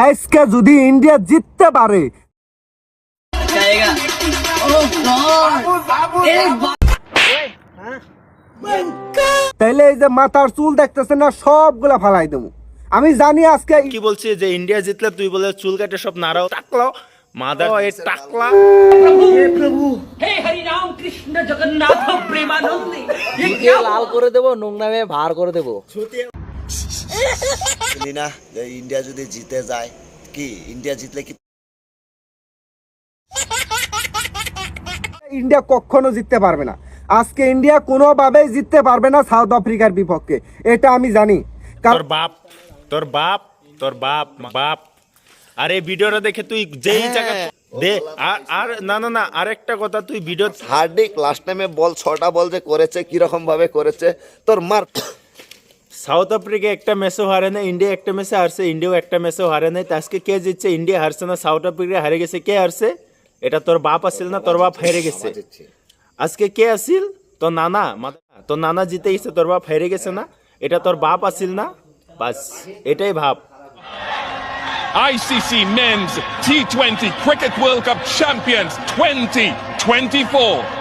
আজকে যদি ইন্ডিয়া জিততে পারে তাহলে এই যে মাথার চুল দেখতেছে না সবগুলা ফালাই দেবো। আমি জানি আজকে কি বলছি যে ইন্ডিয়া জিতলে তুই বলে চুল কাটে সব নাড়াও টাকলো মাদার এই টাকলা। हे हरि राम कृष्ण जगन्नाथ प्रेमानंद ये क्या লাল করে দেবো, নোংরামে ভার করে দেবো। না ইন্ডিয়া যদি জিতে যায়, কি ইন্ডিয়া জিতলে কি ইন্ডিয়া কখনো জিততে পারবে না। আজকে ইন্ডিয়া কোনোভাবেই জিততে পারবে না সাউথ আফ্রিকার বিপক্ষে, এটা আমি জানি। তোর বাপ তোর বাপ তোর বাপ বাপ আরে ভিডিওটা দেখে তুই যেই জায়গা দে আর না না না আরেকটা কথা, তুই ভিডিও হার্দিক লাস্ট টাইমে বল 6টা বল যে করেছে কিরকম ভাবে করেছে তোর মার। সাউথ আফ্রিকা একটা ম্যাচও হারে না, ইন্ডিয়া একটা ম্যাচে হারছে, ইন্ডিয়াও একটা ম্যাচও হারে নাই। তো আজকে কে জিতছে? ইন্ডিয়া হারছে না, সাউথ আফ্রিকা হারে গেছে। কে হারছে? এটা তোর বাপ আসিল না, তোর বাপ হেরে গেছে। আজকে কে আসিল? তোর নানা, তোর নানা জিতে গেছে, তোর বাপ হেরে গেছে না, এটা তোর বাপ আসিল না। বাস এটাই ভাব। ICC Men's T20 Cricket World Cup Champions 2024.